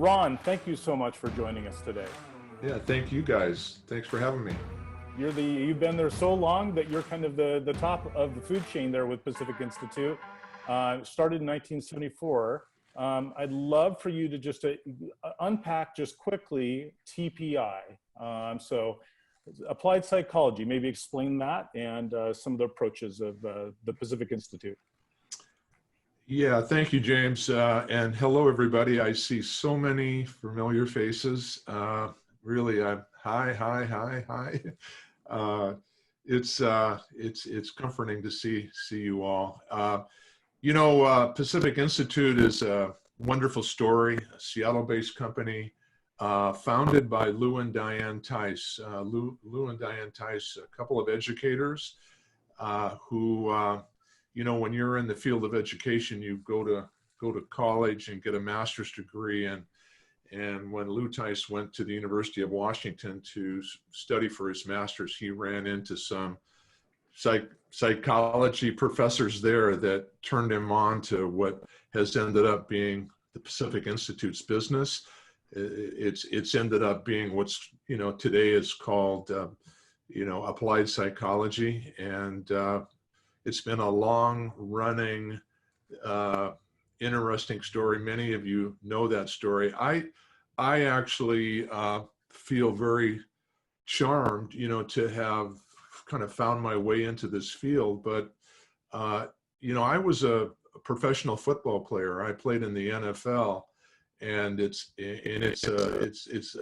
Ron, thank you so much for joining us today. Yeah, thank you guys. Thanks for having me. You've been there so long that you're kind of the top of the food chain there with Pacific Institute. Started in 1974. I'd love for you to just unpack just quickly TPI. So applied psychology, maybe explain that and some of the approaches of the Pacific Institute. Yeah, thank you, James. And hello, everybody. I see so many familiar faces. Really, hi. It's comforting to see you all. Pacific Institute is a wonderful story, a Seattle-based company, founded by Lou and Diane Tice. Lou and Diane Tice, a couple of educators who, when you're in the field of education, you go to college and get a master's degree. And when Lou Tice went to the University of Washington to study for his master's, he ran into some psychology professors there that turned him on to what has ended up being the Pacific Institute's business. It's ended up being what's, today is called, applied psychology. And it's been a long running, interesting story. Many of you know that story. I actually feel very charmed, to have kind of found my way into this field. But I was a professional football player. I played in the NFL, and it's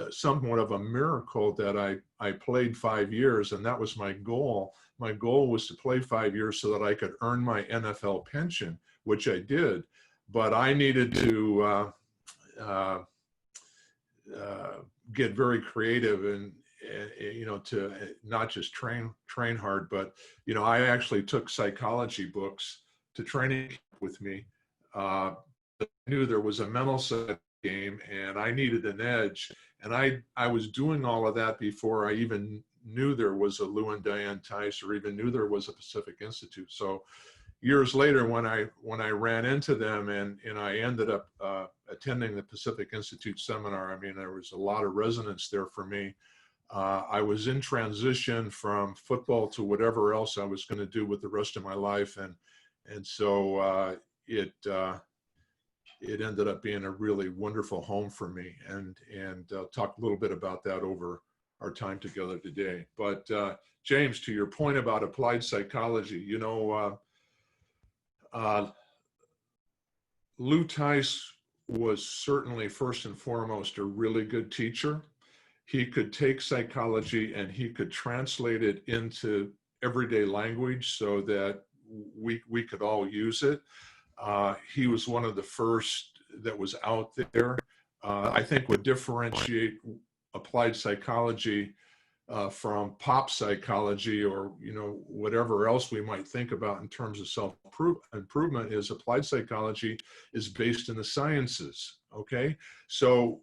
somewhat of a miracle that I played 5 years, and that was my goal. My goal was to play 5 years so that I could earn my NFL pension, which I did. But I needed to get very creative and to not just train hard, but I actually took psychology books to training with me. I knew there was a mental side game, and I needed an edge, and I was doing all of that before I even knew there was a Lou and Diane Tice or even knew there was a Pacific Institute. So years later, when I ran into them and I ended up attending the Pacific Institute seminar, I mean, there was a lot of resonance there for me. I was in transition from football to whatever else I was going to do with the rest of my life, and so it ended up being a really wonderful home for me, and I'll talk a little bit about that over our time together today. But James, to your point about applied psychology, Lou Tice was certainly first and foremost a really good teacher. He could take psychology and he could translate it into everyday language so that we could all use it. He was one of the first that was out there. I think would differentiate applied psychology from pop psychology or whatever else we might think about in terms of self-improvement is applied psychology is based in the sciences. Okay, so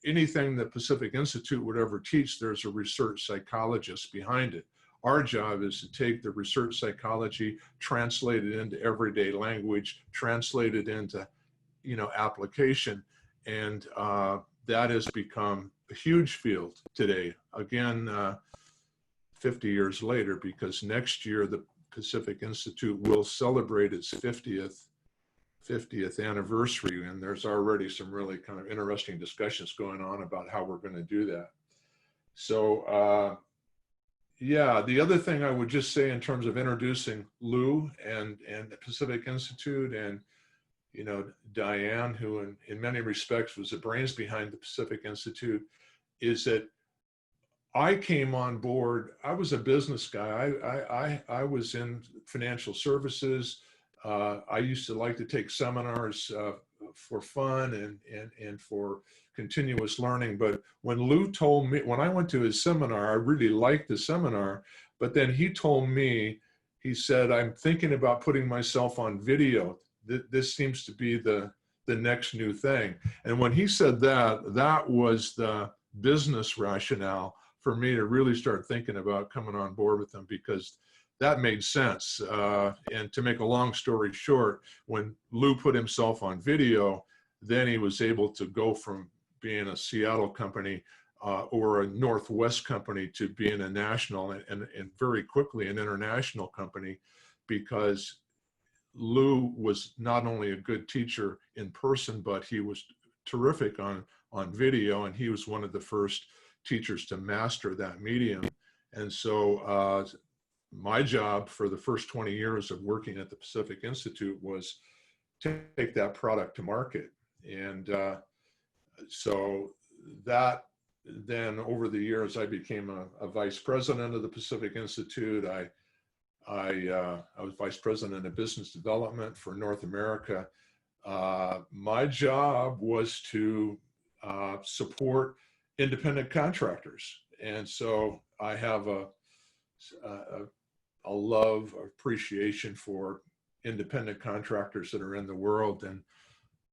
anything that Pacific Institute would ever teach, there's a research psychologist behind it. Our job is to take the research psychology, translate it into everyday language, translate it into application, and that has become a huge field today. Again, 50 years later, because next year the Pacific Institute will celebrate its 50th anniversary, and there's already some really kind of interesting discussions going on about how we're going to do that. So yeah, the other thing I would just say in terms of introducing Lou and the Pacific Institute and Diane, who in many respects was the brains behind the Pacific Institute, is that I came on board. I was a business guy. I was in financial services. I used to like to take seminars for fun and for continuous learning. But when Lou told me, when I went to his seminar, I really liked the seminar. But then he told me, he said, I'm thinking about putting myself on video. This seems to be the next new thing. And when he said that, that was the business rationale for me to really start thinking about coming on board with them, because that made sense. And to make a long story short, when Lou put himself on video, then he was able to go from being a Seattle company or a Northwest company to being a national and very quickly an international company, because Lou was not only a good teacher in person, but he was terrific on video, and he was one of the first teachers to master that medium. And so my job for the first 20 years of working at the Pacific Institute was to take that product to market. And so that then over the years, I became a vice president of the Pacific Institute. I was vice president of business development for North America. My job was to support independent contractors. And so I have a love, appreciation for independent contractors that are in the world. And,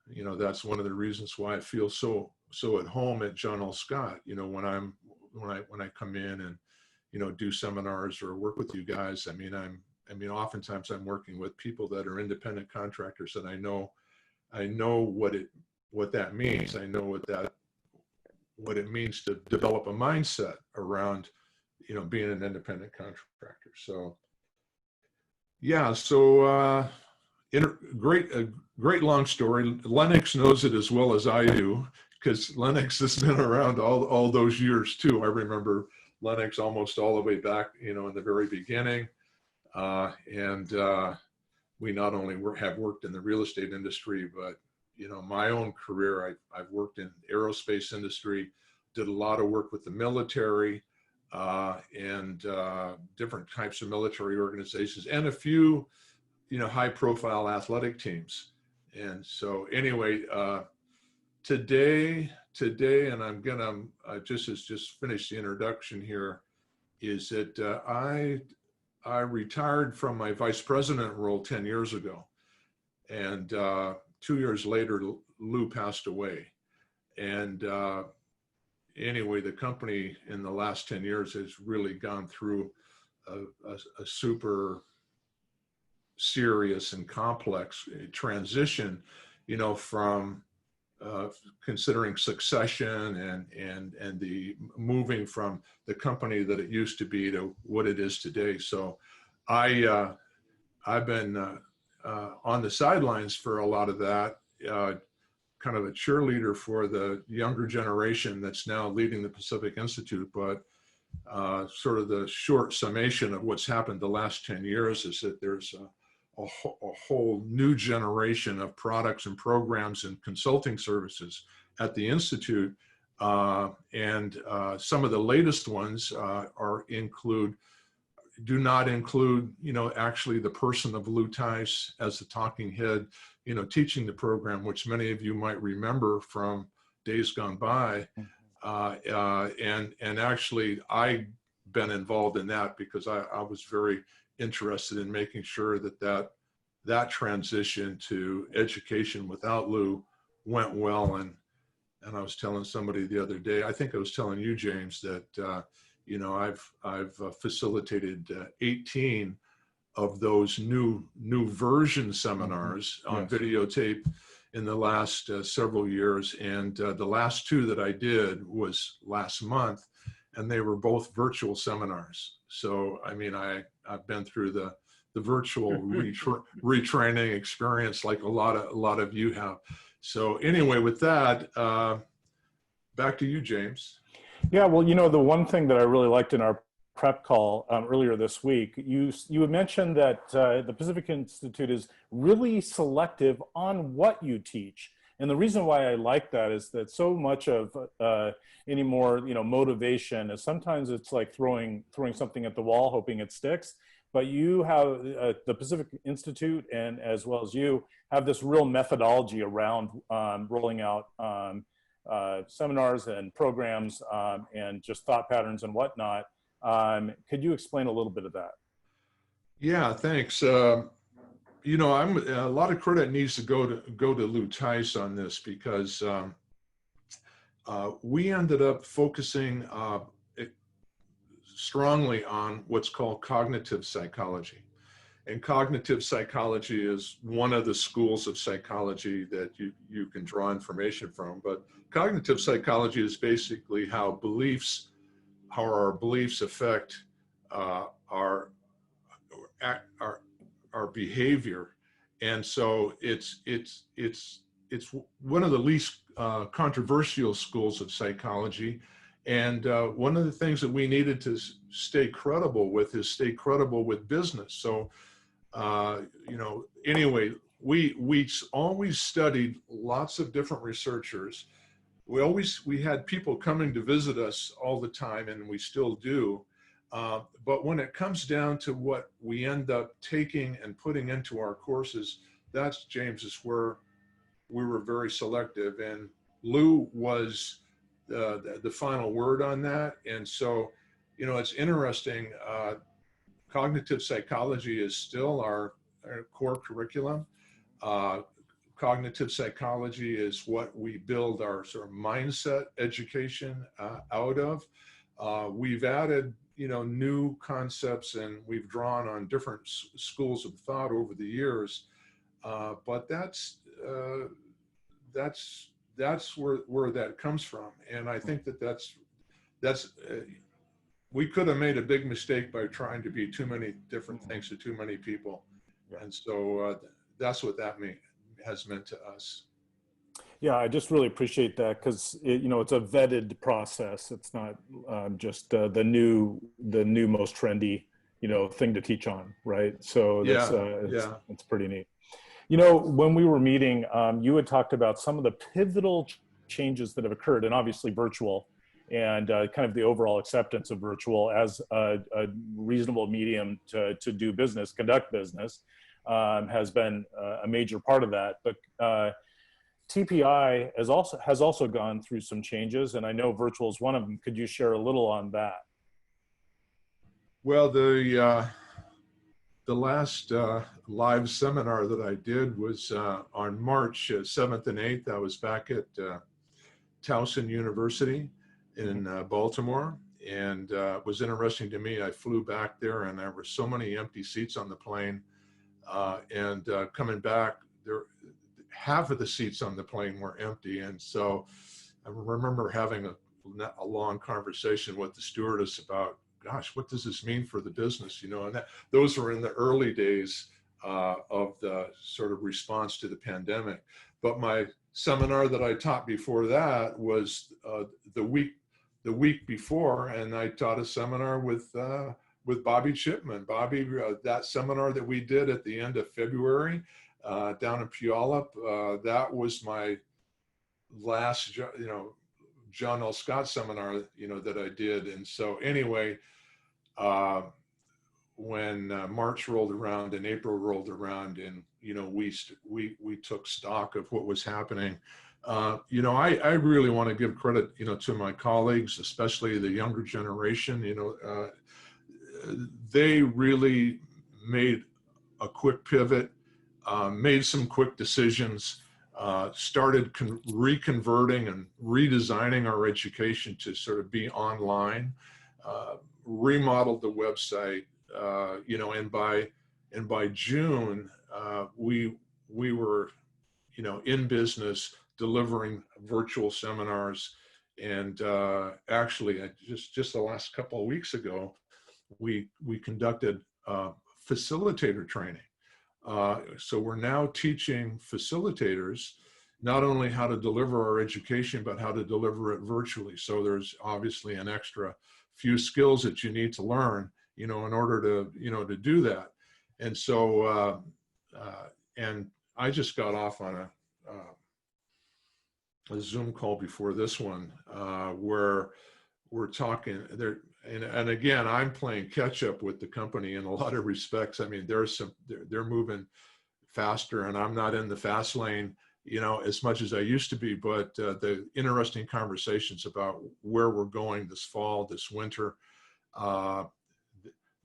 you know, that's one of the reasons why I feel so at home at John L. Scott. You know, when I come in and, you know, do seminars or work with you guys, I mean, oftentimes I'm working with people that are independent contractors, and I know what that means. I know what it means to develop a mindset around, you know, being an independent contractor. So yeah, so great long story. Lennox knows it as well as I do, because Lennox has been around all those years too. I remember Lennox almost all the way back, you know, in the very beginning. And we not only have worked in the real estate industry, but, you know, my own career, I've worked in aerospace industry, did a lot of work with the military and different types of military organizations, and a few, you know, high profile athletic teams. And so anyway, today, and I'm gonna just finish the introduction here, is that I retired from my vice president role 10 years ago, and 2 years later, Lou passed away. And anyway, the company in the last 10 years has really gone through a super serious and complex transition, you know, from considering succession and the moving from the company that it used to be to what it is today. So I've been on the sidelines for a lot of that, kind of a cheerleader for the younger generation that's now leading the Pacific Institute. But sort of the short summation of what's happened the last 10 years is that there's a whole new generation of products and programs and consulting services at the Institute. And some of the latest ones do not include, you know, actually the person of Lou Tice as the talking head, you know, teaching the program, which many of you might remember from days gone by. And actually I've been involved in that because I was very interested in making sure that transition to education without Lou went well. And I was telling somebody the other day, I think I was telling you, James, that you know, I've facilitated 18 of those new version seminars on videotape in the last several years, and the last two that I did was last month, and they were both virtual seminars. So I mean, I've been through the virtual retraining experience like a lot of you have. So anyway, with that, back to you, James. Yeah, well, you know, the one thing that I really liked in our prep call earlier this week, you had mentioned that the Pacific Institute is really selective on what you teach. And the reason why I like that is that so much of any more, you know, motivation is sometimes it's like throwing something at the wall, hoping it sticks. But you have the Pacific Institute, and as well as you have this real methodology around rolling out seminars and programs and just thought patterns and whatnot. Could you explain a little bit of that? Yeah, thanks. You know, a lot of credit needs to go to Lou Tice on this, because we ended up focusing strongly on what's called cognitive psychology. And cognitive psychology is one of the schools of psychology that you can draw information from. But cognitive psychology is basically how our beliefs affect our behavior. And so it's one of the least controversial schools of psychology. And one of the things that we needed to stay credible with is stay credible with business. So, anyway, we always studied lots of different researchers. We had people coming to visit us all the time, and we still do. But when it comes down to what we end up taking and putting into our courses, that's, James, is where we were very selective. And Lou was the final word on that. And so, it's interesting. Cognitive psychology is still our core curriculum. Cognitive psychology is what we build our sort of mindset education out of. We've added, new concepts, and we've drawn on different schools of thought over the years. But that's where that comes from. And I think that's we could have made a big mistake by trying to be too many different things to too many people. Yeah. And so that's what that has meant to us. Yeah, I just really appreciate that, because it's a vetted process. It's not just the new most trendy thing to teach on, right? So that's it's pretty neat. When we were meeting, you had talked about some of the pivotal changes that have occurred, and obviously virtual, and kind of the overall acceptance of virtual as a reasonable medium to do business, conduct business, has been a major part of that. But TPI has also gone through some changes, and I know virtual is one of them. Could you share a little on that? Well, the last live seminar that I did was on March 7th and 8th. I was back at Towson University in Baltimore, and it was interesting to me. I flew back there, and there were so many empty seats on the plane, and coming back, half of the seats on the plane were empty. And so I remember having a long conversation with the stewardess about, gosh, what does this mean for the business? And those were in the early days of the sort of response to the pandemic. But my seminar that I taught before that was the week before, and I taught a seminar with Bobby Chipman. Bobby, that seminar that we did at the end of February down in Puyallup, that was my last, John L. Scott seminar, that I did. And so anyway, when March rolled around and April rolled around, and we took stock of what was happening. I really want to give credit, to my colleagues, especially the younger generation. They really made a quick pivot, made some quick decisions, started reconverting and redesigning our education to sort of be online, remodeled the website, and by June, we were, in business delivering virtual seminars. And actually, just the last couple of weeks ago, we conducted facilitator training. So we're now teaching facilitators not only how to deliver our education, but how to deliver it virtually. So there's obviously an extra few skills that you need to learn, in order to do that. And so, and I just got off on a Zoom call before this one, where we're talking there. And again, I'm playing catch up with the company in a lot of respects. I mean, they're moving faster, and I'm not in the fast lane, as much as I used to be. But the interesting conversations about where we're going this fall, this winter.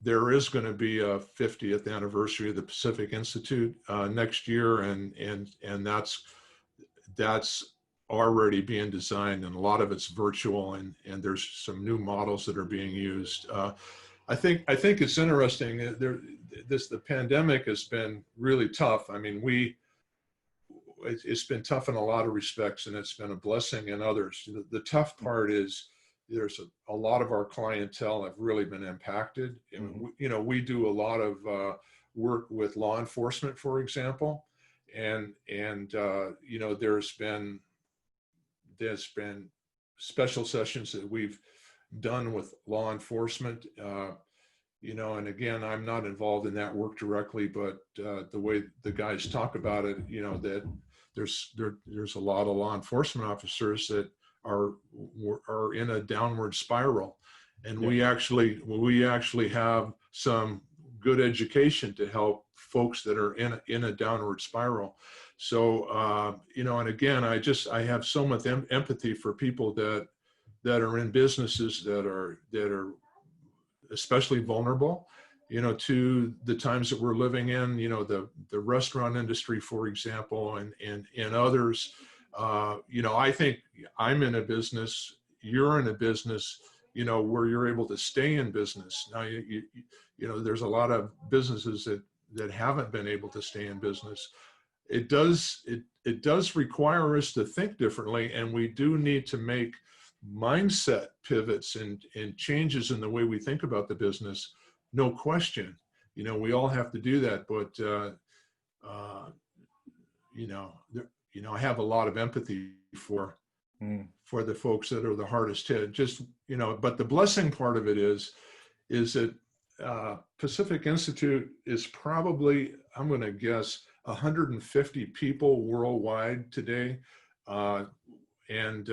There is going to be a 50th anniversary of the Pacific Institute next year, and that's already being designed, and a lot of it's virtual, and there's some new models that are being used. I think it's interesting. the pandemic has been really tough. I mean, it's been tough in a lot of respects, and it's been a blessing in others. The tough part is there's a lot of our clientele have really been impacted. And we do a lot of work with law enforcement, for example, and there's been special sessions that we've done with law enforcement. And again, I'm not involved in that work directly, but the way the guys talk about it, that there's a lot of law enforcement officers that are in a downward spiral, and we actually have some good education to help folks that are in a downward spiral. So and again, I have so much empathy for people that are in businesses that are especially vulnerable, to the times that we're living in, the restaurant industry, for example, and others. I think I'm in a business, you're in a business, where you're able to stay in business. Now, there's a lot of businesses that haven't been able to stay in business. It does require us to think differently, and we do need to make mindset pivots and changes in the way we think about the business. No question. We all have to do that, but I have a lot of empathy for the folks that are the hardest hit. But the blessing part of it is that Pacific Institute is probably, I'm going to guess, 150 people worldwide today. And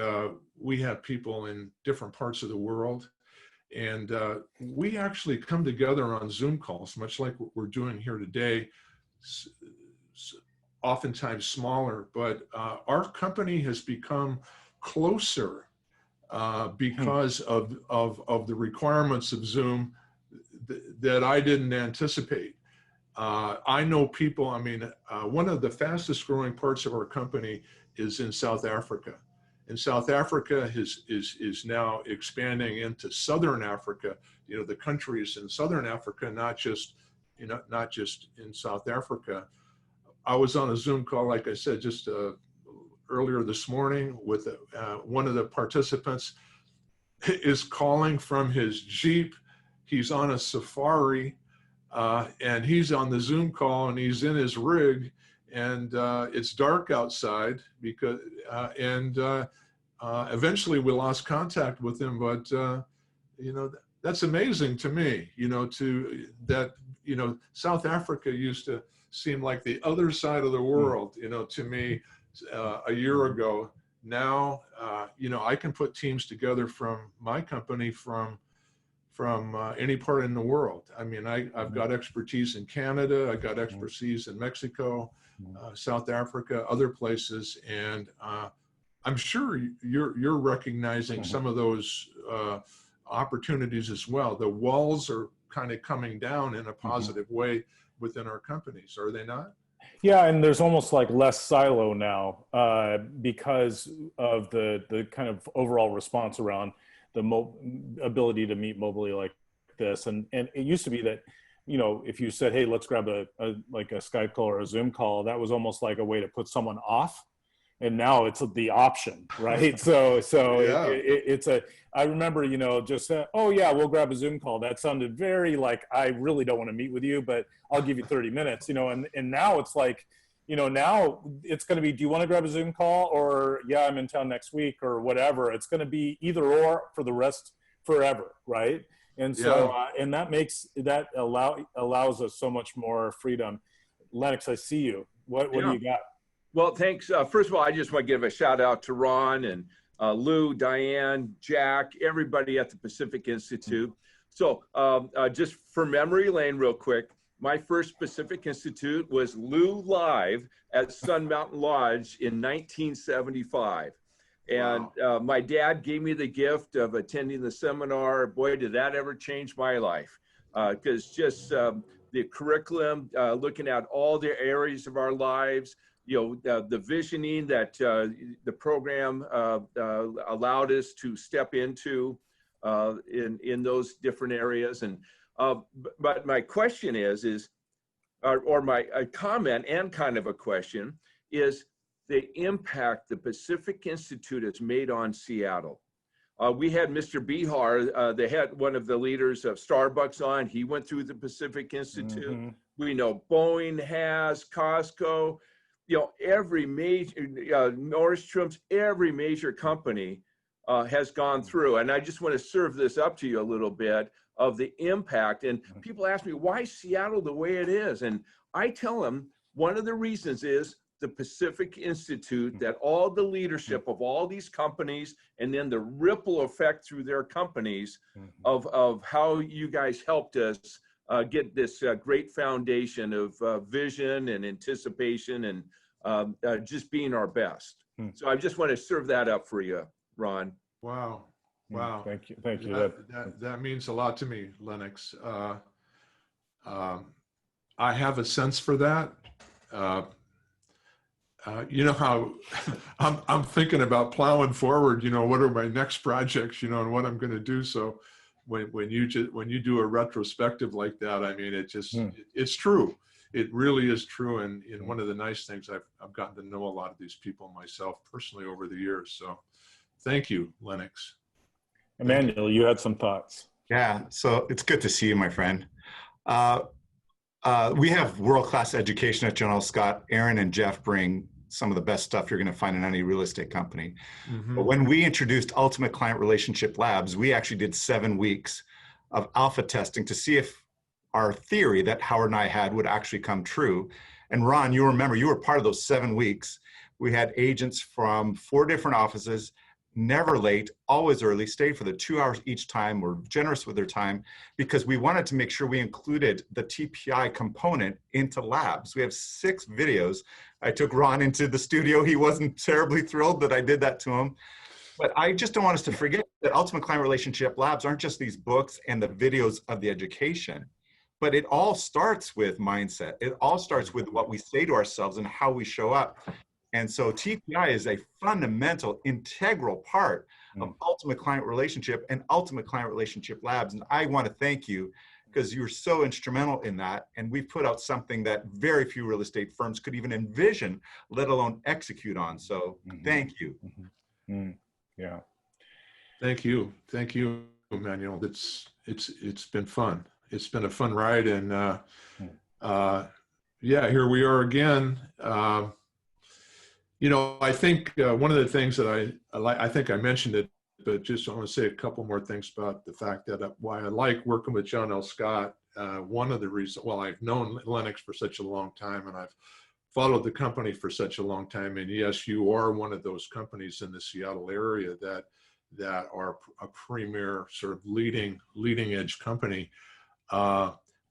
we have people in different parts of the world. And we actually come together on Zoom calls, much like what we're doing here today, oftentimes smaller, but our company has become closer because of the requirements of Zoom that I didn't anticipate. I know people, one of the fastest growing parts of our company is in South Africa. And South Africa is now expanding into Southern Africa, the countries in Southern Africa, not just in South Africa. I was on a Zoom call, like I said, just earlier this morning with one of the participants is calling from his Jeep. He's on a safari and he's on the Zoom call and he's in his rig, and it's dark outside because, eventually we lost contact with him, but that's amazing to me, South Africa used to seem like the other side of the world, to me a year ago. Now, I can put teams together from my company from any part in the world. I've got expertise in Canada, I've got expertise in Mexico, South Africa, other places, and I'm sure you're recognizing some of those opportunities as well. The walls are kind of coming down in a positive way within our companies, are they not? Yeah, and there's almost like less silo now because of the kind of overall response around the ability to meet mobily like this. And it used to be that, if you said, hey, let's grab a Skype call or a Zoom call, that was almost like a way to put someone off. And now it's the option, right? So yeah. It's I remember, just oh yeah, we'll grab a Zoom call. That sounded very like, I really don't want to meet with you, but I'll give you 30 minutes, and now it's like, now it's going to be, do you want to grab a Zoom call, or yeah, I'm in town next week, or whatever. It's going to be either or for the rest forever, right? And so, and that allows us so much more freedom. Lennox, I see you. What do you got? Well, thanks. First of all, I just want to give a shout out to Ron and Lou, Diane, Jack, everybody at the Pacific Institute. So just for memory lane real quick, my first Pacific Institute was Lou Live at Sun Mountain Lodge in 1975. And my dad gave me the gift of attending the seminar. Boy, did that ever change my life. Because just the curriculum, looking at all the areas of our lives, the visioning that the program allowed us to step into in those different areas. And But my question is or my comment and kind of a question is the impact the Pacific Institute has made on Seattle. We had Mr. Bihar, the head, one of the leaders of Starbucks on. He went through the Pacific Institute. Mm-hmm. We know Boeing has, Costco, you know, every major, Nordstrom's, every major company has gone through. And I just want to serve this up to you a little bit of the impact. And people ask me, why Seattle the way it is? And I tell them one of the reasons is the Pacific Institute, that all the leadership of all these companies and then the ripple effect through their companies of how you guys helped us get this great foundation of vision and anticipation and just being our best. So I just want to serve that up for you, Ron. Wow. Wow. Thank you. Thank you. That means a lot to me, Lennox. I have a sense for that. You know how I'm thinking about plowing forward, you know, what are my next projects, you know, and what I'm going to do. So when you do a retrospective like that, I mean, it's true. It really is true. And one of the nice things I've gotten to know a lot of these people myself personally over the years. So thank you, Lennox. Emmanuel, you had some thoughts. Yeah, so it's good to see you, my friend. We have world-class education at General Scott. Aaron and Jeff bring some of the best stuff you're going to find in any real estate company. But when we introduced Ultimate Client Relationship Labs, we actually did 7 weeks of alpha testing to see if our theory that Howard and I had would actually come true. And Ron, you remember, you were part of those 7 weeks. We had agents from 4 different offices, never late, always early, stayed for the 2 hours each time, were generous with their time, because we wanted to make sure we included the TPI component into labs. We have 6 videos. I took Ron into the studio. He wasn't terribly thrilled that I did that to him. But I just don't want us to forget that Ultimate Client Relationship Labs aren't just these books and the videos of the education, but it all starts with mindset. It all starts with what we say to ourselves and how we show up. And so TPI is a fundamental, integral part of Ultimate Client Relationship and Ultimate Client Relationship Labs. And I want to thank you because you're so instrumental in that. And we've put out something that very few real estate firms could even envision, let alone execute on. So thank you. Yeah. Thank you. Thank you, Emmanuel. It's been fun. It's been a fun ride. And yeah, here we are again. You know, I think one of the things that I think I mentioned it, but just I want to say a couple more things about the fact that why I like working with John L. Scott. One of the reasons, well, I've known Lennox for such a long time, and I've followed the company for such a long time. And yes, you are one of those companies in the Seattle area that are a premier sort of leading edge company.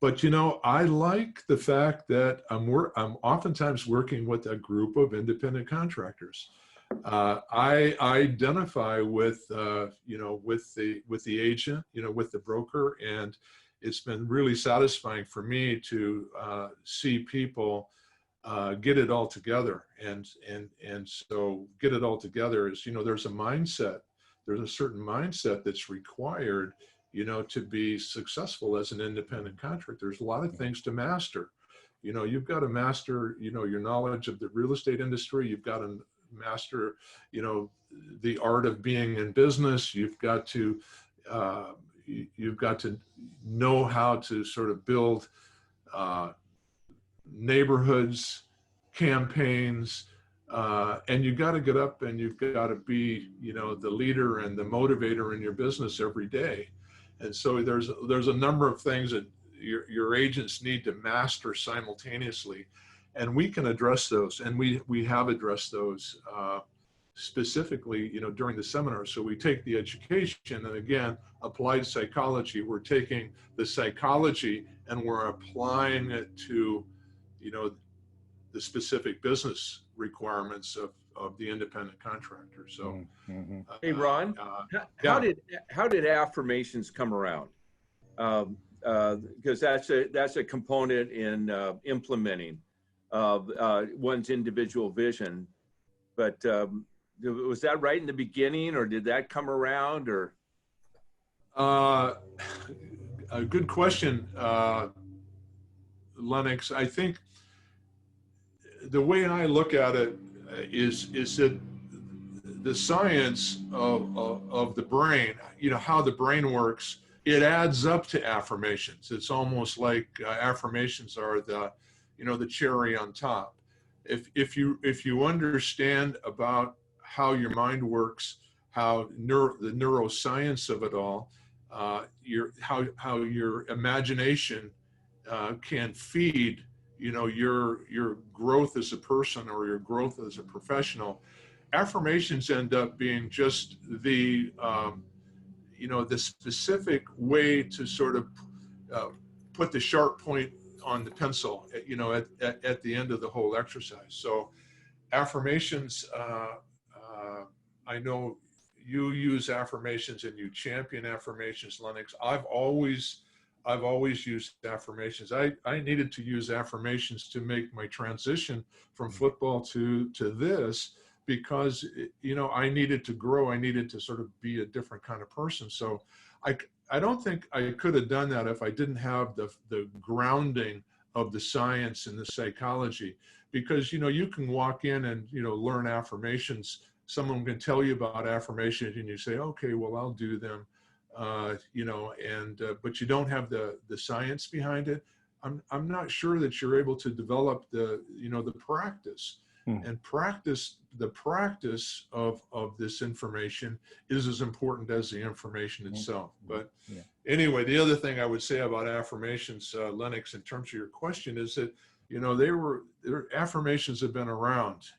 But, you know, I like the fact that I'm oftentimes working with a group of independent contractors. I identify with, you know, with the agent, you know, with the broker. And it's been really satisfying for me to see people get it all together. And so get it all together is, you know, there's a mindset. There's a certain mindset that's required, you know, to be successful as an independent contractor. There's a lot of things to master. You know, you've got to master, you know, your knowledge of the real estate industry. You've got to master, you know, the art of being in business. You've got to know how to sort of build neighborhoods, campaigns, and you've got to get up and you've got to be, you know, the leader and the motivator in your business every day. And so there's a number of things that your agents need to master simultaneously, and we can address those, and we have addressed those specifically, you know, during the seminar. So we take the education, and again, applied psychology. We're taking the psychology and we're applying it to, you know, the specific business requirements of the independent contractor. So, hey Ron, how did affirmations come around? Because that's a component in implementing one's individual vision. But was that right in the beginning, or did that come around, or? a good question, Lennox. I think the way I look at it is that the science of the brain, how the brain works, it adds up to affirmations. It's almost like affirmations are the cherry on top. If you understand about how your mind works, how the neuroscience of it all, how your imagination can feed your growth as a person or your growth as a professional. Affirmations end up being just the the specific way to sort of put the sharp point on the pencil, at the end of the whole exercise. So affirmations, I know you use affirmations and you champion affirmations, Lennox. I've always used affirmations. I needed to use affirmations to make my transition from football to this, because I needed to grow. I needed to sort of be a different kind of person. So I don't think I could have done that if I didn't have the grounding of the science and the psychology, because you can walk in and learn affirmations. Someone can tell you about affirmations and you say, okay, well, I'll do them. But you don't have the science behind it. I'm not sure that you're able to develop the practice. And the practice of this information is as important as the information itself. But anyway, the other thing I would say about affirmations, Lennox, in terms of your question, is that their affirmations have been around,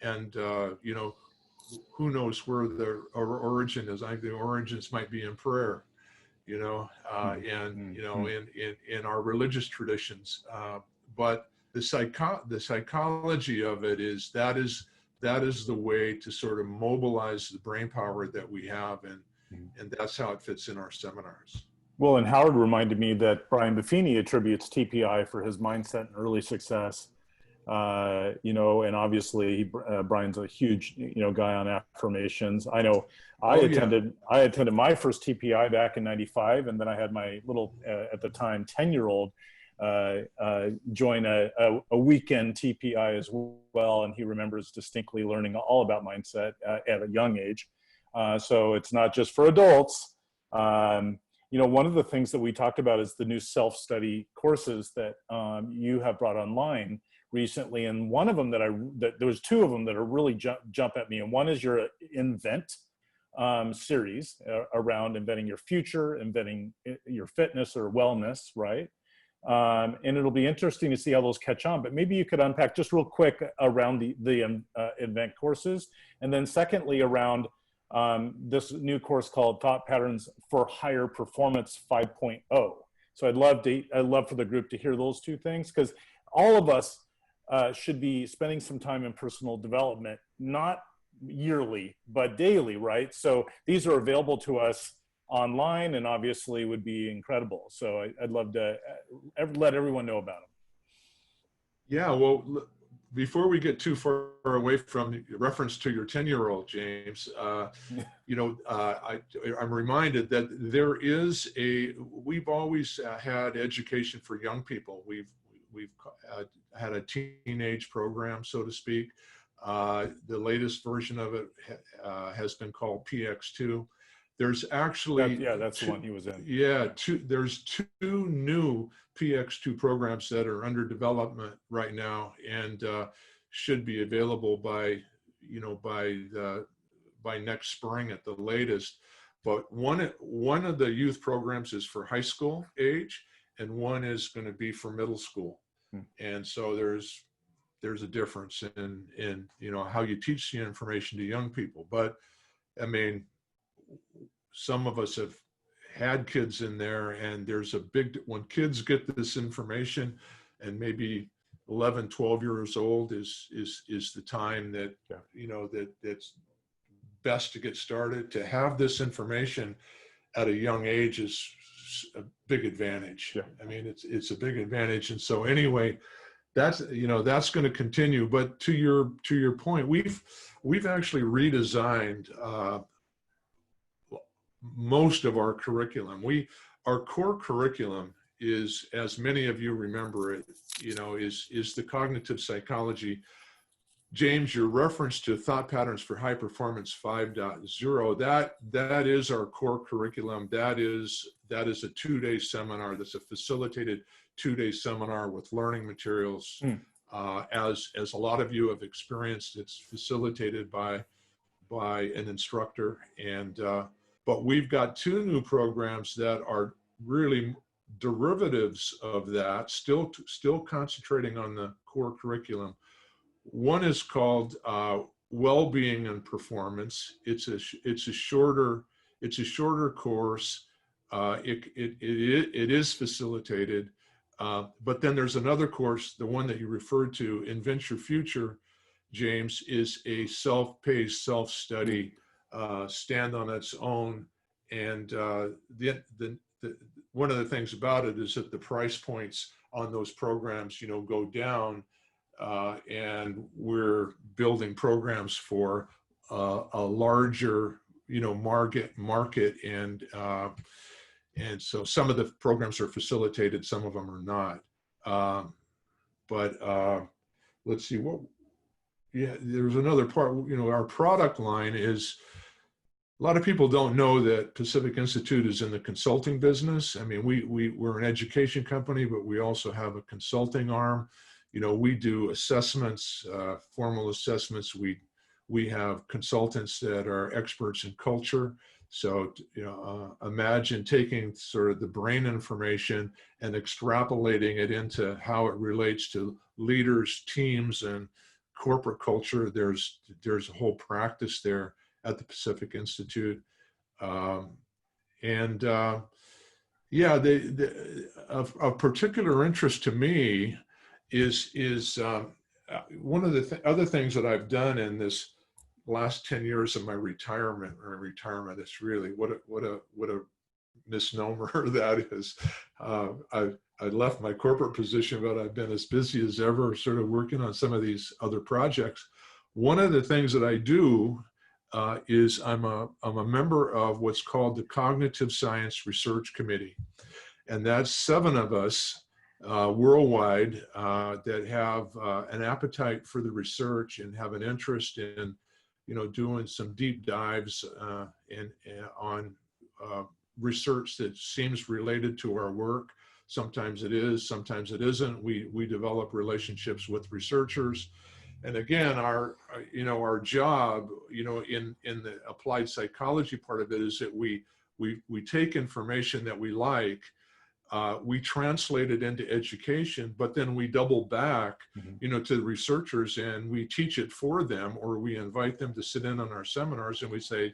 and who knows where their origin is. I think the origins might be in prayer, in our religious traditions. But the psychology of it is that is the way to sort of mobilize the brain power that we have, and that's how it fits in our seminars. Well, and Howard reminded me that Brian Buffini attributes TPI for his mindset and early success. And obviously Brian's a huge, guy on affirmations. I know I attended my first TPI back in '95, and then I had my little, at the time, 10-year-old join a weekend TPI as well. And he remembers distinctly learning all about mindset at a young age. So it's not just for adults. One of the things that we talked about is the new self-study courses that you have brought online recently, and one of them that there was two of them that are really jump at me, and one is your Invent series around inventing your future, inventing your fitness or wellness, right? And it'll be interesting to see how those catch on, but maybe you could unpack just real quick around the Invent courses, and then secondly around this new course called Thought Patterns for Higher Performance 5.0. So I'd love for the group to hear those two things, because all of us should be spending some time in personal development, not yearly, but daily, right? So these are available to us online and obviously would be incredible. So I'd love to let everyone know about them. Yeah, well, before we get too far away from the reference to your 10-year-old, James, I'm reminded that there is we've always had education for young people. We've had a teenage program, so to speak. The latest version of it has been called PX2. There's actually that's the one he was in. There's two new PX2 programs that are under development right now, and should be available by next spring at the latest. But one of the youth programs is for high school age, and one is going to be for middle school. And so there's a difference in how you teach the information to young people. But I mean, some of us have had kids in there, and there's when kids get this information, and maybe 11, 12 years old is the time that that's best to get started. To have this information at a young age is a big advantage. I mean, it's a big advantage. And so anyway, that's going to continue. But to your point, we've actually redesigned most of our curriculum. Our core curriculum is, as many of you remember it, is the cognitive psychology. James, your reference to Thought Patterns for High Performance 5.0, that is our core curriculum. That is a 2-day seminar. That's a facilitated 2-day seminar with learning materials. As a lot of you have experienced, it's facilitated by an instructor. But we've got 2 new programs that are really derivatives of that, still concentrating on the core curriculum. One is called Well-Being and Performance. It's a shorter course. It is facilitated, but then there's another course, the one that you referred to, Invent Your Future, James, is a self-paced, self-study, stand on its own. And one of the things about it is that the price points on those programs, go down, and we're building programs for a larger, market, and so some of the programs are facilitated, some of them are not. But let's see there's another part. Our product line is, a lot of people don't know that Pacific Institute is in the consulting business. I mean, we're an education company, but we also have a consulting arm. We do assessments, formal assessments. We have consultants that are experts in culture. So, imagine taking sort of the brain information and extrapolating it into how it relates to leaders, teams, and corporate culture. There's a whole practice there at the Pacific Institute. Of particular interest to me is one of the other things that I've done in this last 10 years of my retirement. It's really what a misnomer that is. I left my corporate position, but I've been as busy as ever, sort of working on some of these other projects. One of the things that I do is I'm a member of what's called the Cognitive Science Research Committee, and that's 7 of us worldwide that have an appetite for the research and have an interest in, doing some deep dives on research that seems related to our work. Sometimes it is, sometimes it isn't. We develop relationships with researchers. And again, our job, in the applied psychology part of it, is that we take information that we like, we translate it into education, but then we double back, to the researchers, and we teach it for them, or we invite them to sit in on our seminars, and we say,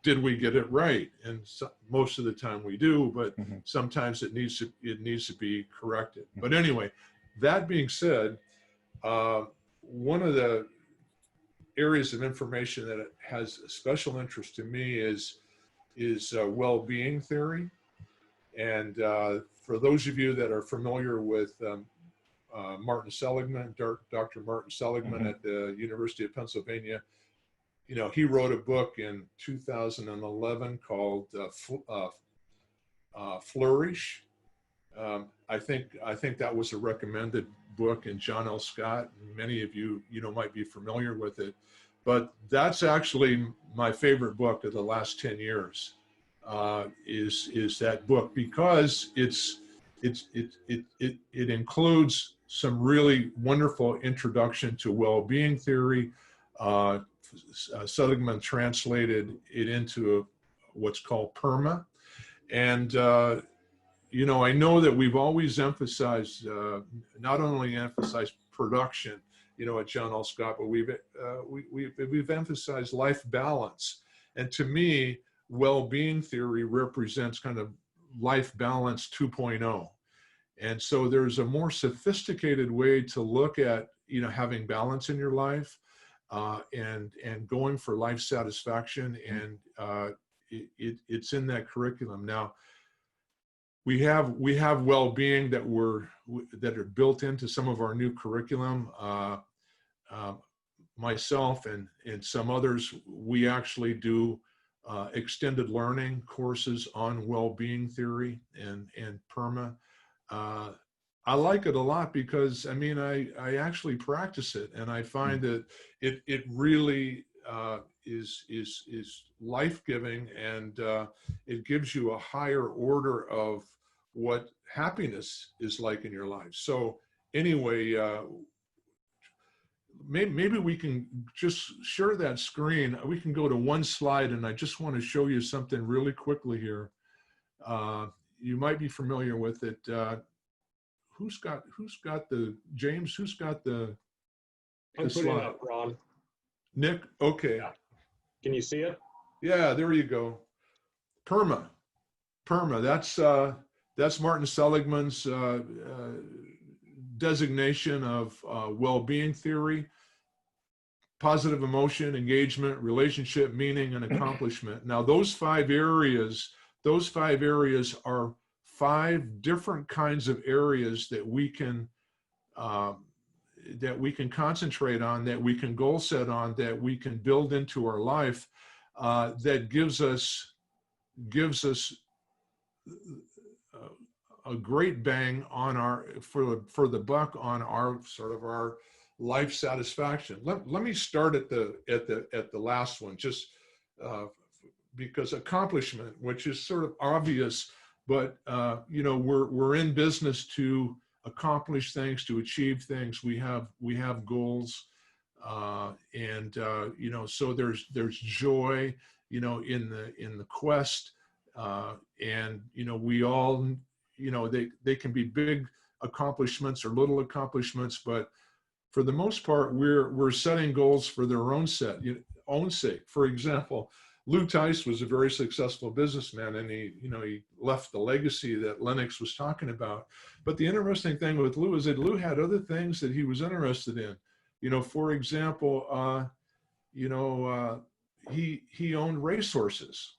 did we get it right? And so, most of the time we do, but sometimes it needs to be corrected. But anyway, that being said, one of the areas of information that has a special interest to me is well-being theory. And for those of you that are familiar with Martin Seligman, Dr. Martin Seligman at the University of Pennsylvania, he wrote a book in 2011 called Flourish. I think that was a recommended book, and John L. Scott, many of you might be familiar with it, but that's actually my favorite book of the last 10 years. Is that book, because it includes some really wonderful introduction to well-being theory. Seligman translated it into what's called PERMA, and I know that we've always emphasized, not only emphasized production, at John L. Scott, but we've emphasized life balance. And to me, well-being theory represents kind of life balance 2.0. And so there's a more sophisticated way to look at, having balance in your life, and going for life satisfaction. And it's in that curriculum. Now, we have well-being that are built into some of our new curriculum. Myself and some others, we actually do extended learning courses on well-being theory and PERMA. I like it a lot because, I mean, I actually practice it, and I find that it really is life-giving, and it gives you a higher order of what happiness is like in your life. So anyway, maybe we can just share that screen. We can go to one slide, and I just want to show you something really quickly here. You might be familiar with it. Who's got the, James, who's got the I'm putting it slide? up, Ron. Nick, okay. Yeah. Can you see it? Yeah, there you go. PERMA, that's Martin Seligman's designation of well-being theory: positive emotion, engagement, relationship, meaning, and accomplishment. Now, those five areas are 5 different kinds of areas that we can concentrate on, that we can goal set on, that we can build into our life, that gives us a great bang on our for the buck on our sort of our life satisfaction. Let me start at the last one, just because accomplishment, which is sort of obvious, but you know, we're in business to accomplish things, to achieve things. We have goals, and you know, so there's joy, you know, in the quest, and you know, we all, you know, they can be big accomplishments or little accomplishments, but for the most part, we're setting goals for their own sake. For example, Lou Tice was a very successful businessman, and he left the legacy that Lennox was talking about. But the interesting thing with Lou is that Lou had other things that he was interested in. You know, for example, he owned racehorses.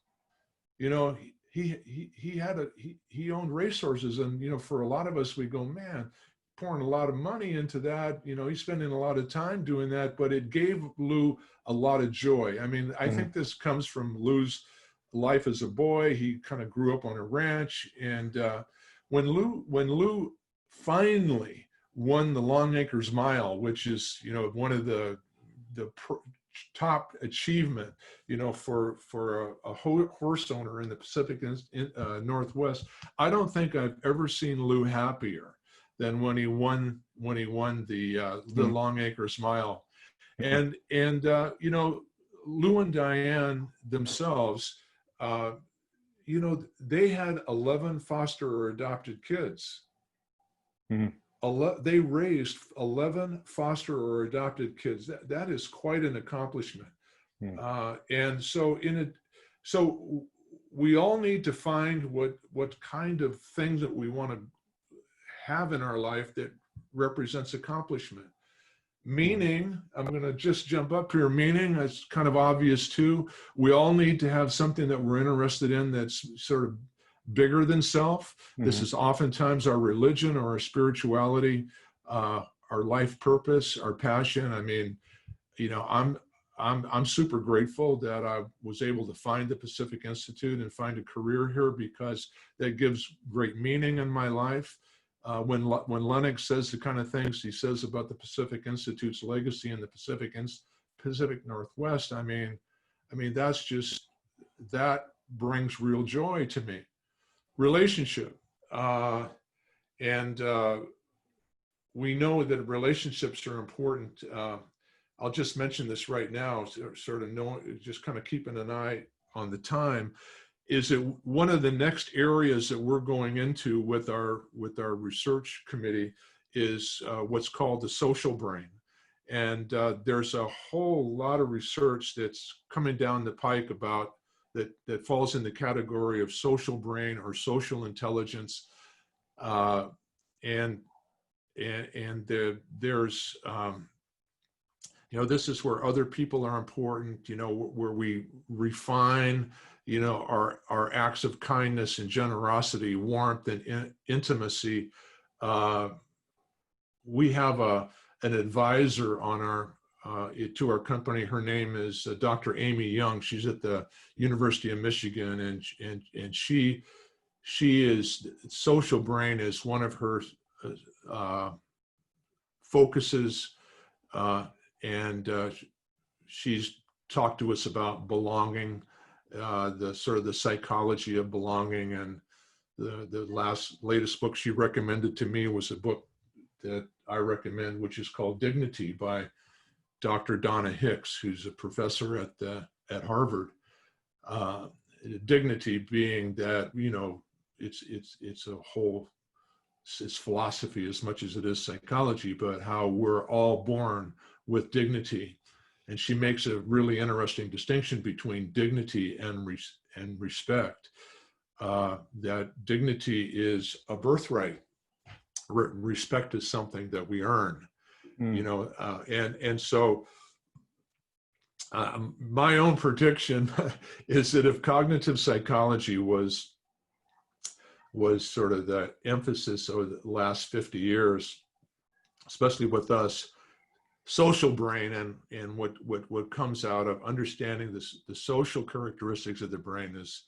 You know, he owned racehorses, and you know, for a lot of us, we go, man, pouring a lot of money into that. You know, he's spending a lot of time doing that, but it gave Lou a lot of joy. I mean, I think this comes from Lou's life as a boy. He kind of grew up on a ranch, and when Lou finally won the Longacres Mile, which is, you know, one of the top achievement, you know, for a horse owner in the Pacific Northwest, I don't think I've ever seen Lou happier than when he won the Longacres Mile. And you know, Lou and Diane themselves, you know, they had 11 foster or adopted kids. They raised 11 foster or adopted kids. That is quite an accomplishment. And so so we all need to find what kind of thing that we want to have in our life that represents accomplishment. Meaning, I'm going to just jump up here. Meaning, that's kind of obvious too. We all need to have something that we're interested in that's sort of bigger than self. This is oftentimes our religion or our spirituality, our life purpose, our passion. I mean, you know, I'm super grateful that I was able to find the Pacific Institute and find a career here, because that gives great meaning in my life. When Lennox says the kind of things he says about the Pacific Institute's legacy in the Pacific Northwest, I mean, that brings real joy to me. Relationship, and we know that relationships are important. I'll just mention this right now, sort of knowing, just kind of keeping an eye on the time. Is that one of the next areas that we're going into with our research committee is what's called the social brain. And there's a whole lot of research that's coming down the pike about that falls in the category of social brain or social intelligence. And there's, you know, this is where other people are important, you know, where we refine, you know, our acts of kindness and generosity, warmth and intimacy. We have an advisor on to our company. Her name is Dr. Amy Young. She's at the University of Michigan, and she is, social brain is one of her focuses, and she's talked to us about belonging, the sort of the psychology of belonging. And the latest book she recommended to me was a book that I recommend, which is called Dignity by Dr. Donna Hicks, who's a professor at Harvard. Dignity being that, you know, it's a whole, it's philosophy as much as it is psychology, but how we're all born with dignity. And she makes a really interesting distinction between dignity and respect. That dignity is a birthright. Respect is something that we earn, you know, and so my own prediction is that if cognitive psychology was sort of the emphasis over the last 50 years, especially with us, social brain and what comes out of understanding this, the social characteristics of the brain, is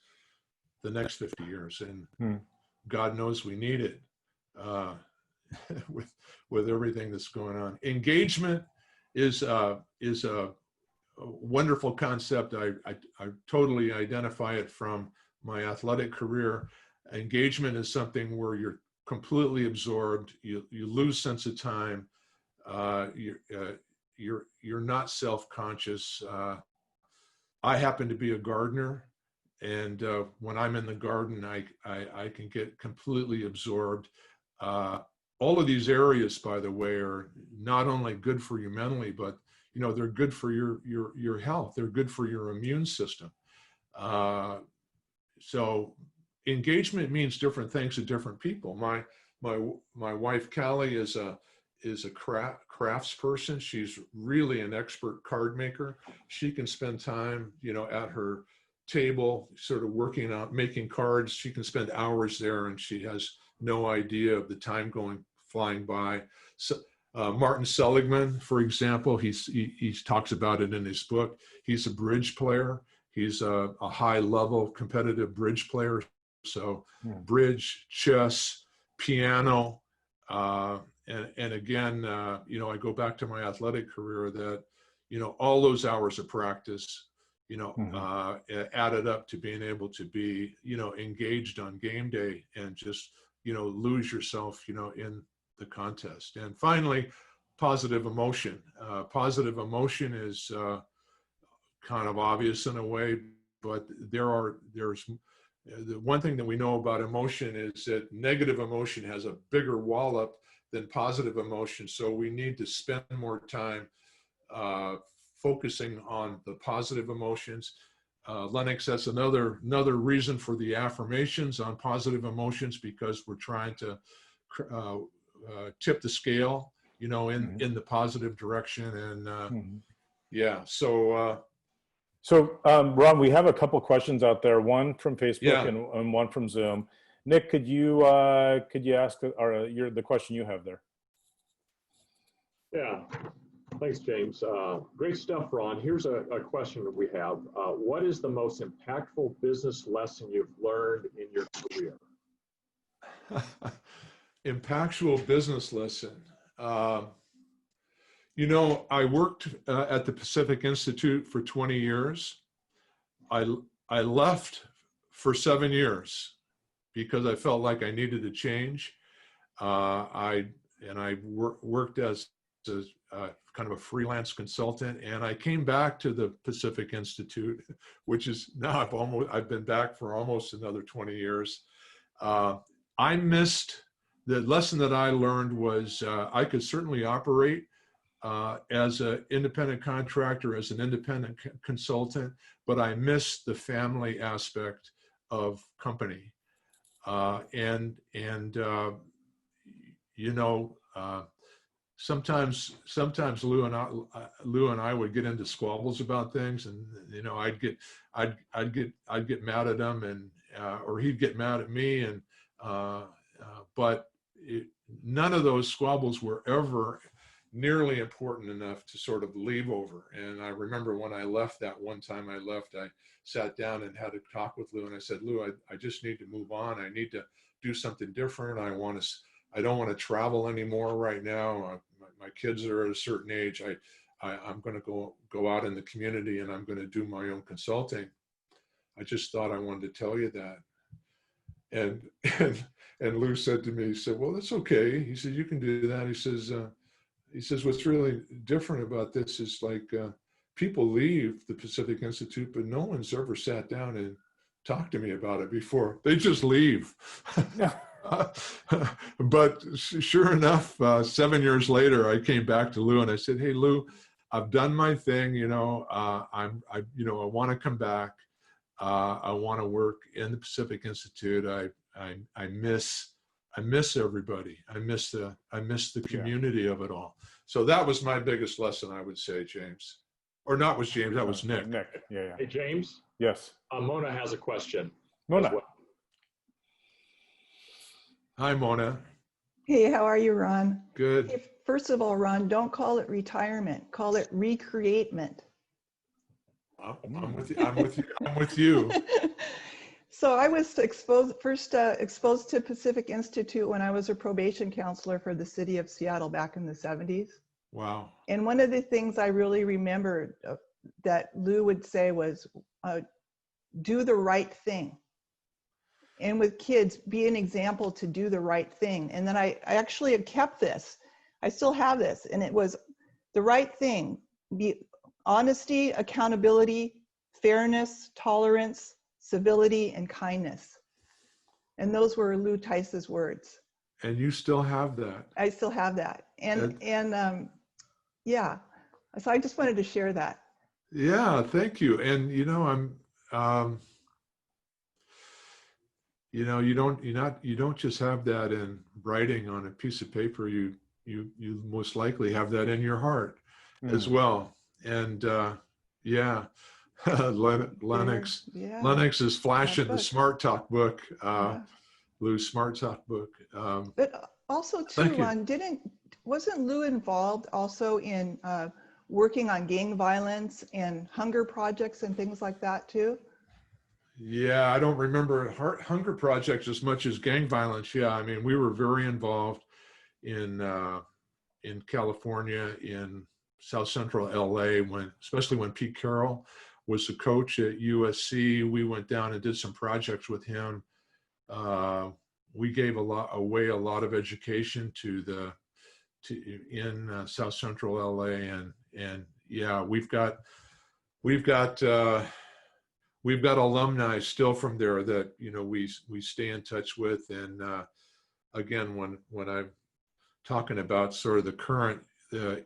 the next 50 years. And God knows we need it with everything that's going on. Engagement is a wonderful concept. I totally identify it from my athletic career. Engagement is something where you're completely absorbed. You lose sense of time. You're not self-conscious. I happen to be a gardener, and when I'm in the garden, I can get completely absorbed. All of these areas, by the way, are not only good for you mentally, but you know, they're good for your health. They're good for your immune system. So engagement means different things to different people. My wife Callie is a craftsperson. She's really an expert card maker. She can spend time, you know, at her table, sort of working out, making cards. She can spend hours there, and she has no idea of the time flying by. So Martin Seligman, for example, he talks about it in his book. He's a bridge player. He's a high-level competitive bridge player. So bridge, chess, piano, and again, you know, I go back to my athletic career that, you know, all those hours of practice, you know, added up to being able to be, you know, engaged on game day and just, you know, lose yourself, you know, in the contest. And finally, positive emotion. Positive emotion is kind of obvious in a way, but there's the one thing that we know about emotion is that negative emotion has a bigger wallop than positive emotion. So we need to spend more time focusing on the positive emotions. Lennox, that's another reason for the affirmations on positive emotions, because we're trying to tip the scale, you know, in the positive direction. And yeah, so Ron, we have a couple questions out there, one from Facebook and one from Zoom. Nick, could you ask the question you have there? Yeah, thanks, James. Great stuff, Ron. Here's a question that we have. What is the most impactful business lesson you've learned in your career? Impactful business lesson. You know, I worked at the Pacific Institute for 20 years. I left for 7 years because I felt like I needed to change. I worked as kind of a freelance consultant, and I came back to the Pacific Institute, which is now I've been back for almost another 20 years. I missed the lesson that I learned was I could certainly operate as an independent contractor, as an independent consultant, but I missed the family aspect of company. And you know, sometimes Lou and I would get into squabbles about things, and you know, I'd get mad at him, and or he'd get mad at me, and but none of those squabbles were ever nearly important enough to sort of leave over. And I remember when I left, that one time I left, I sat down and had a talk with Lou, and I said, Lou, I just need to move on. I need to do something different. I don't want to travel anymore right now. My kids are at a certain age. I'm going to go out in the community, and I'm going to do my own consulting. I just thought I wanted to tell you that. And Lou said to me, he said, well, that's okay. He said, you can do that. He says, what's really different about this is like people leave the Pacific Institute, but no one's ever sat down and talked to me about it before. They just leave. But sure enough, 7 years later, I came back to Lou and I said, hey, Lou, I've done my thing. I want to come back. I want to work in the Pacific Institute. I miss everybody. I miss the community of it all. So that was my biggest lesson, I would say, James. Or not was James, that was Nick. Nick, yeah. Hey, James? Yes. Mona has a question. Mona. Well. Hi, Mona. Hey, how are you, Ron? Good. Hey, first of all, Ron, don't call it retirement. Call it recreatement. I'm with you. So I was exposed to Pacific Institute when I was a probation counselor for the city of Seattle back in the 70s. Wow. And one of the things I really remembered that Lou would say was, do the right thing. And with kids, be an example to do the right thing. And then I actually have kept this. I still have this. And it was the right thing. Be honesty, accountability, fairness, tolerance, civility, and kindness. And those were Lou Tice's words. And you still have that. I still have that. Yeah. So I just wanted to share that. Yeah, thank you. And you don't just have that in writing on a piece of paper. You most likely have that in your heart as well. And Lennox is flashing the Smart Talk book, Lou's Smart Talk book. But also too, Ron, wasn't Lou involved also in working on gang violence and hunger projects and things like that too? Yeah, I don't remember hunger projects as much as gang violence. Yeah, I mean, we were very involved in California, in South Central LA, especially when Pete Carroll was the coach at USC. We went down and did some projects with him. We gave away a lot of education in South Central LA, and yeah, we've got alumni still from there that we stay in touch with. And again, when I'm talking about sort of the current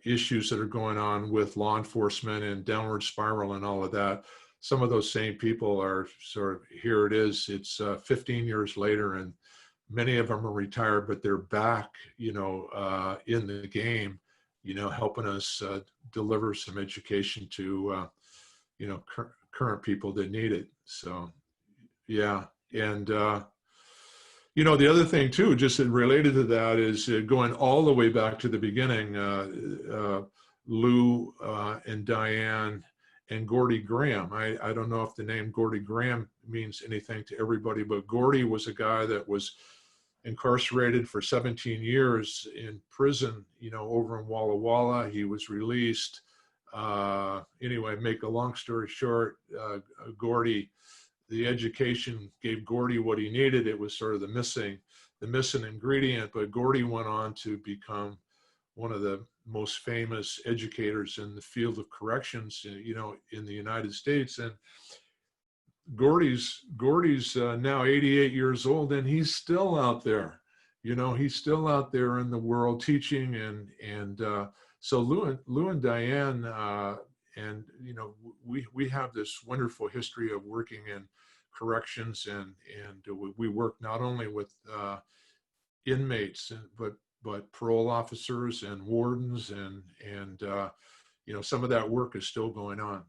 issues that are going on with law enforcement and downward spiral and all of that, some of those same people are sort of, here it is, it's 15 years later, and many of them are retired, but they're back, in the game, helping us deliver some education to, current people that need it. So, yeah. And, the other thing too, just related to that, is going all the way back to the beginning, Lou and Diane and Gordy Graham. I don't know if the name Gordy Graham means anything to everybody, but Gordy was a guy that was incarcerated for 17 years in prison, over in Walla Walla. He was released. Anyway, make a long story short, Gordy, the education gave Gordy what he needed. It was sort of the missing ingredient, but Gordy went on to become one of the most famous educators in the field of corrections, in the United States. And Gordy's now 88 years old, and he's still out there. He's still out there in the world teaching, and so Lou and Diane, and we have this wonderful history of working in corrections, and we work not only with inmates, but parole officers and wardens, and some of that work is still going on.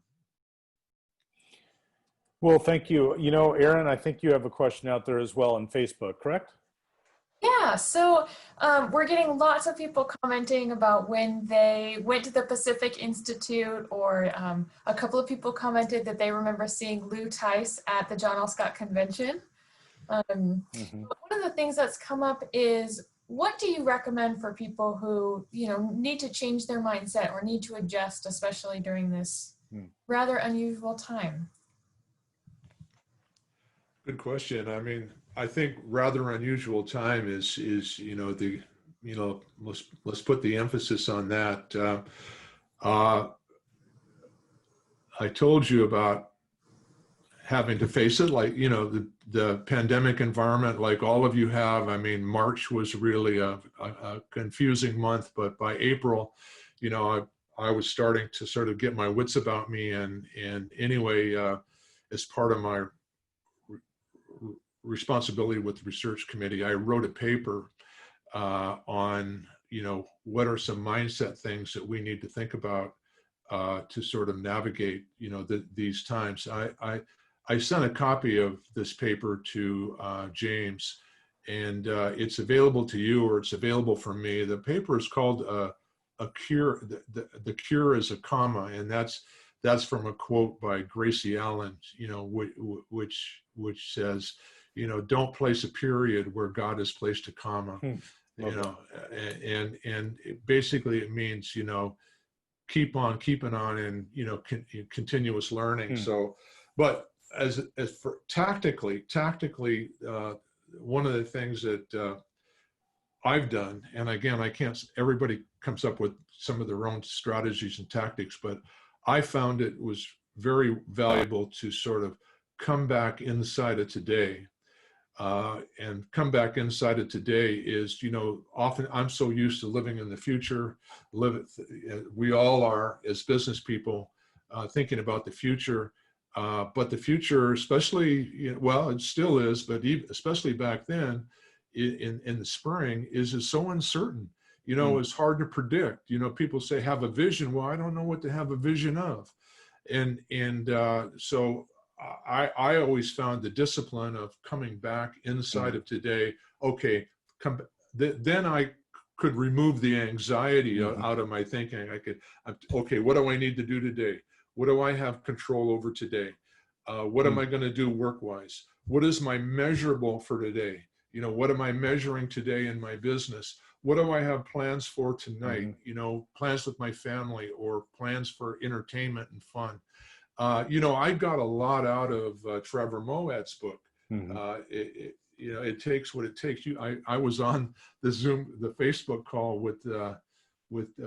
Well, thank you. Aaron, I think you have a question out there as well on Facebook, correct? Yeah, so we're getting lots of people commenting about when they went to the Pacific Institute, or a couple of people commented that they remember seeing Lou Tice at the John L. Scott Convention. But one of the things that's come up is, what do you recommend for people who, need to change their mindset or need to adjust, especially during this rather unusual time? Good question. I mean, I think rather unusual time is let's put the emphasis on that. I told you about having to face it, like, the pandemic environment, like all of you have. I mean, March was really a confusing month, but by April, I was starting to sort of get my wits about me. And anyway, as part of my responsibility with the research committee, I wrote a paper on, what are some mindset things that we need to think about to sort of navigate, these times. I sent a copy of this paper to James, and it's available to you, or it's available from me. The paper is called "A Cure." The cure is a comma, and that's from a quote by Gracie Allen, which says, don't place a period where God has placed a comma. And basically it means, keep on keeping on, and continuous learning. So, but as for tactically, one of the things that I've done, and again, everybody comes up with some of their own strategies and tactics, but I found it was very valuable to sort of come back inside of today. And come back inside of today is, often I'm so used to living in the future. We all are, as business people, thinking about the future. But the future, especially, well, it still is, but especially back then in the spring, is so uncertain. It's hard to predict. People say, have a vision. Well, I don't know what to have a vision of. And so I always found the discipline of coming back inside of today. Okay, then I could remove the anxiety out of my thinking. Okay, what do I need to do today? What do I have control over today? What am I going to do work-wise? What is my measurable for today? What am I measuring today in my business? What do I have plans for tonight? Plans with my family, or plans for entertainment and fun. I got a lot out of Trevor Moatt's book. It takes what it takes. I was on the Facebook call with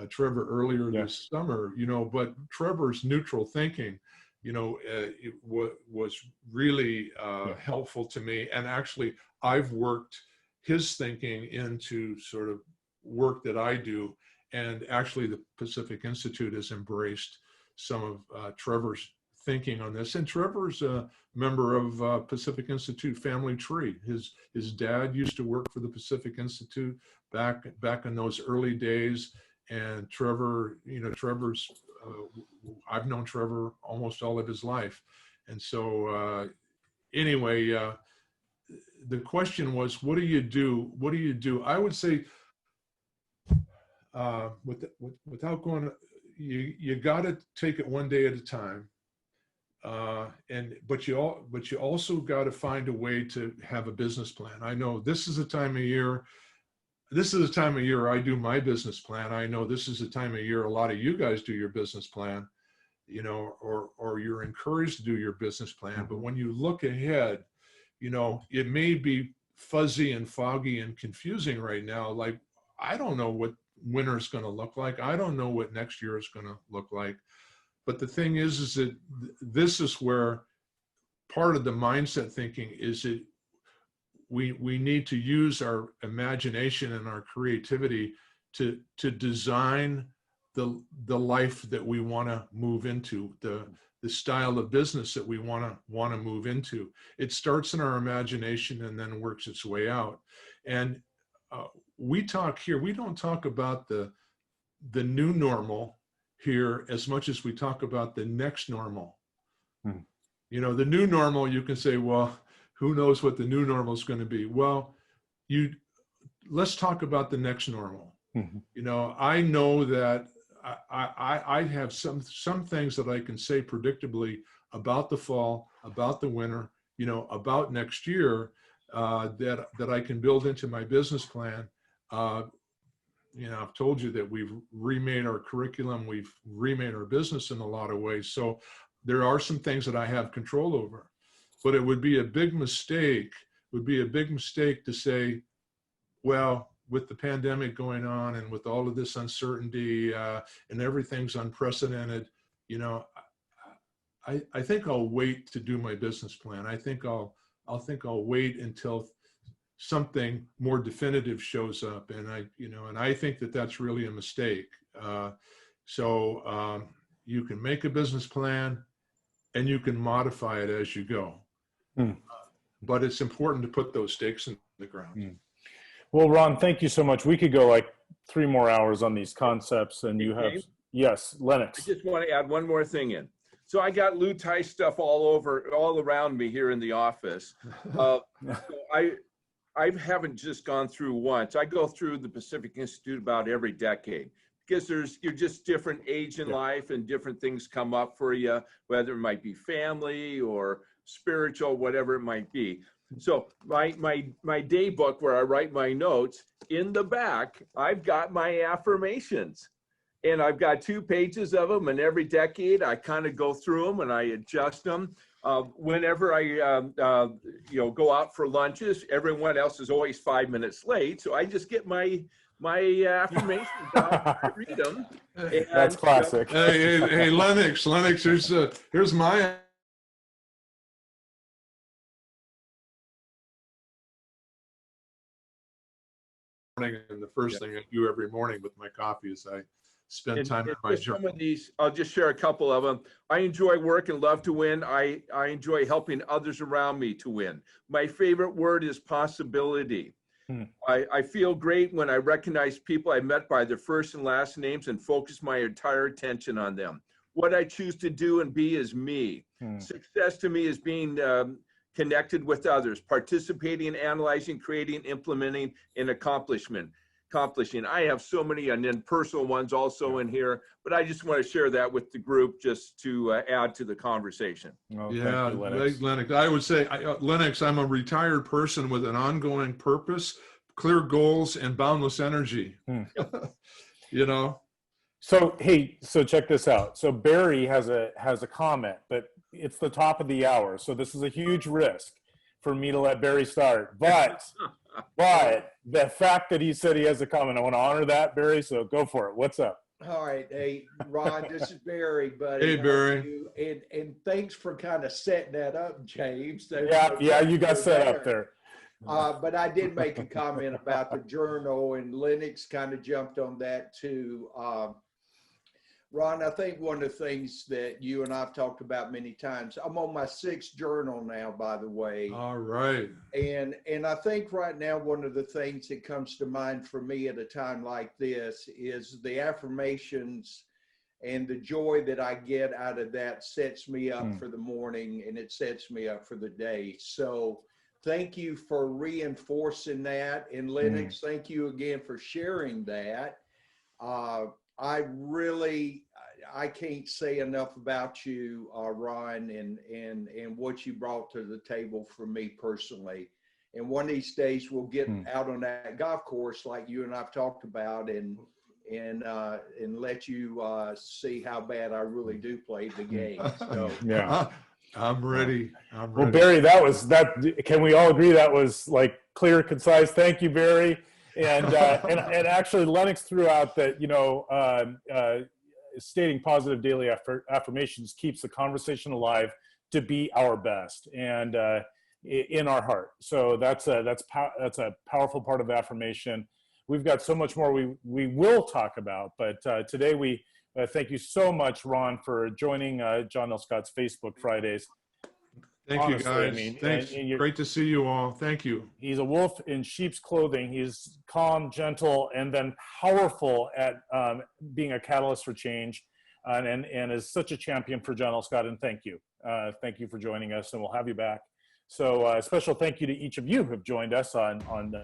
Trevor earlier this summer, but Trevor's neutral thinking, it was really helpful to me. And actually, I've worked his thinking into sort of work that I do. And actually, the Pacific Institute has embraced some of Trevor's thinking on this. And Trevor's a member of Pacific Institute family tree. His dad used to work for the Pacific Institute back in those early days. And Trevor, I've known Trevor almost all of his life. And so anyway, the question was, what do you do? What do you do? I would say, without going, you got to take it one day at a time. But you also got to find a way to have a business plan. I know this is a time of year. This is the time of year I do my business plan. I know this is the time of year a lot of you guys do your business plan, or you're encouraged to do your business plan. But when you look ahead, it may be fuzzy and foggy and confusing right now. Like, I don't know what winter is going to look like. I don't know what next year is going to look like. But the thing is that this is where part of the mindset thinking is that we need to use our imagination and our creativity to design the life that we want to move into, the style of business that we want to move into. It starts in our imagination and then works its way out. And we talk here, we don't talk about the new normal here as much as we talk about the next normal. The new normal, you can say, well, who knows what the new normal is going to be? Well, let's talk about the next normal. Mm-hmm. You know, I know that I have some things that I can say predictably about the fall, about the winter, you know, about next year, that I can build into my business plan. You know, I've told you that we've remade our curriculum, we've remade our business in a lot of ways. So there are some things that I have control over, but it would be a big mistake, to say, well, with the pandemic going on and with all of this uncertainty, and everything's unprecedented, you know, I think I'll wait to do my business plan. I think I'll wait until something more definitive shows up, and I think that that's really a mistake. So you can make a business plan and you can modify it as you go, but it's important to put those stakes in the ground. Well, Ron, thank you so much. We could go like 3 more hours on these concepts, and you have, yes, Lennox. I just want to add one more thing in. So I got Lou Tice stuff all around me here in the office. So I haven't just gone through once. I go through the Pacific Institute about every decade, because you're just different age in life, and different things come up for you, whether it might be family or spiritual, whatever it might be. So my day book, where I write my notes, in the back, I've got my affirmations. And I've got 2 pages of them, and every decade I kind of go through them and I adjust them. Whenever I go out for lunches, everyone else is always 5 minutes late, so I just get my affirmations out, read them. And, that's classic. Hey, Lennox, here's my. And the first thing I do every morning with my coffee is I spend time in my journal. Some of these, I'll just share a couple of them. I enjoy work and love to win. I enjoy helping others around me to win. My favorite word is possibility. I feel great when I recognize people I met by their first and last names and focus my entire attention on them. What I choose to do and be is me. Success to me is being connected with others, participating, analyzing, creating, implementing, and accomplishing. I have so many, and then personal ones also in here, but I just want to share that with the group just to add to the conversation. Oh, yeah, thank you, Lennox. Lennox. I would say, Lennox, I'm a retired person with an ongoing purpose, clear goals, and boundless energy. You know? So, hey, so check this out. So Barry has a comment, but it's the top of the hour. So this is a huge risk for me to let Barry start. But the fact that he said he has a comment, I want to honor that, Barry. So go for it. What's up? All right. Hey, Ron, this is Barry, buddy. Hey, Barry. And thanks for kind of setting that up, James. Yeah, you got set up there. But I did make a comment about the journal, and Lennox kind of jumped on that too. Ron, I think one of the things that you and I've talked about many times, I'm on my 6th journal now, by the way. All right. And I think right now, one of the things that comes to mind for me at a time like this is the affirmations, and the joy that I get out of that sets me up for the morning, and it sets me up for the day. So thank you for reinforcing that. And Lennox, thank you again for sharing that. I can't say enough about you, Ron, and what you brought to the table for me personally. And one of these days we'll get out on that golf course like you and I've talked about, and let you see how bad I really do play the game. So Yeah. I'm ready. Well, Barry, can we all agree that was like clear, concise? Thank you, Barry. And actually Lennox threw out that, stating positive daily affirmations keeps the conversation alive to be our best and in our heart. So that's a powerful part of affirmation. We've got so much more we will talk about, but today we thank you so much, Ron, for joining John L. Scott's Facebook Fridays. Thank Honestly, you, guys. I mean, thanks. Great to see you all. Thank you. He's a wolf in sheep's clothing. He's calm, gentle, and then powerful at being a catalyst for change, and is such a champion for John L. Scott. And thank you. Thank you for joining us, and we'll have you back. So special thank you to each of you who have joined us on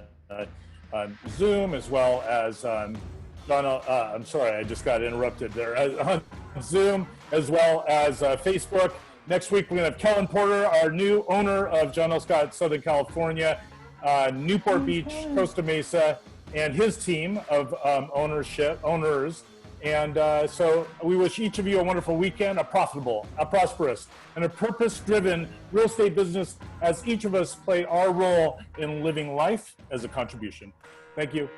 Zoom, as well as I'm sorry, I just got interrupted there. On Zoom, as well as Facebook. Next week, we're going to have Kellen Porter, our new owner of John L. Scott Southern California, Newport Beach, Costa Mesa, and his team of owners. And so we wish each of you a wonderful weekend, a profitable, a prosperous, and a purpose-driven real estate business as each of us play our role in living life as a contribution. Thank you.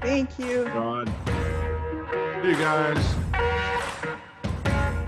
Thank you. Ron. See you guys.